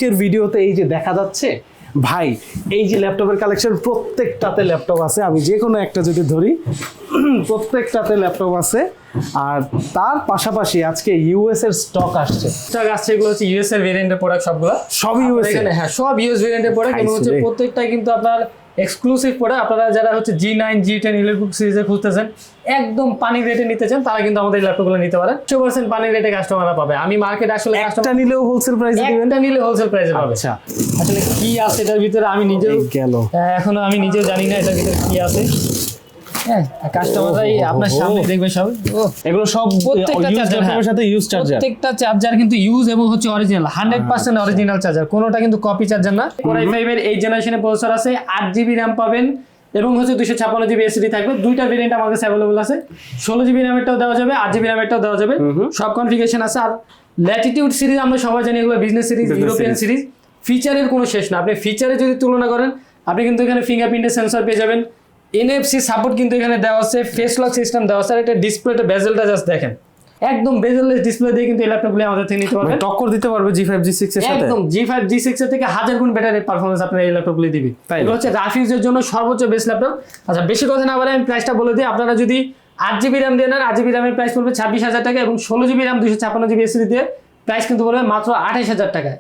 আজকের ভিডিওতে এই যে দেখা যাচ্ছে ভাই, এই যে ল্যাপটপের কালেকশন প্রত্যেকটাতে ল্যাপটপ আছে। আমি যে কোনো একটা যদি ধরি, প্রত্যেকটাতে ল্যাপটপ আছে। আর তার পাশাপাশি আজকে ইউএস এর স্টক আসছে। স্টক আসছে, এগুলো হচ্ছে ইউএস এর ভেরিয়েন্টের প্রোডাক্ট, সবগুলো সব ইউএস এর। হ্যাঁ, সব ইউএস ভেরিয়েন্টের প্রোডাক্ট এবং হচ্ছে প্রত্যেকটা কিন্তু আপনার এক্সক্লুসিভ প্রোডাক্ট। আপনারা যারা হচ্ছে G9 G10 ইলেকট্রিক সিরিজে খুঁজতেছেন, একদম পানি রেটে নিতে চান, তারা কিন্তু আমাদের ল্যাপটপগুলো নিতে পারেন। 100% পানি রেটে কাস্টমাররা পাবে। আমি মার্কেট আসলে একটা নিলেও হোলসেল প্রাইসে দিবেন, একটা নিলে হোলসেল প্রাইসে পাবে। আচ্ছা, আসলে কি আছে এটার ভিতরে আমি নিজেও গেল, এখনো আমি নিজেও জানি না এটার ভিতরে কি আছে। হ্যাঁ, কাস্টমাররাই আপনার সামনে দেখবে সব। এগুলো সব প্রত্যেকটা ল্যাপটপের সাথে ইউজ চার্জার, প্রত্যেকটা চার্জার কিন্তু ইউজ এবং হচ্ছে অরিজিনাল 100% অরিজিনাল চার্জার, কোনোটা কিন্তু কপি চার্জার না। Core i5 এর 8 জেনারেশনের প্রসেসর আছে, 8GB RAM পাবেন এবং হচ্ছে 256GB SSD থাকবে। দুইটা ভেরিয়েন্ট আমার কাছে अवेलेबल আছে, 16GB RAM-এরটাও দেওয়া যাবে, 8GB RAM-এরটাও দেওয়া যাবে, সব কনফিগারেশন আছে। আর ল্যাটিটিউড সিরিজ আমরা সবাই জানি, এগুলো বিজনেস সিরিজ, ইউরোপিয়ান সিরিজ। ফিচারের কোনো শেষ না। আপনি ফিচারে যদি তুলনা করেন, আপনি কিন্তু এখানে ফিঙ্গারপ্রিন্টের সেন্সর পেয়ে যাবেন, NFC সাপোর্ট কিন্তু এখানে দেওয়া আছে, ফেস লক সিস্টেম দেওয়া আছে। আর একটা ডিসপ্লেটা বেজেলটা জাস্ট দেখেন, একদম বেজেললেস ডিসপ্লে দিয়ে কিন্তু এই ল্যাপটপগুলো আমাদের থেকে নিতে পারবেন। টক্কর দিতে পারবে G5 G6 এর সাথে। একদম G5 G6 এর থেকে 1000 গুণ বেটার পারফরম্যান্স আপনার এই ল্যাপটপগুলো দিবে। এগুলো হচ্ছে রাফ ইউজের জন্য সর্বোচ্চ বেস্ট ল্যাপটপ। আচ্ছা, বেশি কথা না বলে আমি প্রাইসটা বলে দিই। আপনারা যদি 8GB RAM দিয়ে নেন, 8GB RAM এর প্রাইস পড়বে 26,000 টাকা এবং 16GB RAM 256GB SSD দিয়ে প্রাইস কিন্তু পড়বে মাত্র 28,000 টাকা।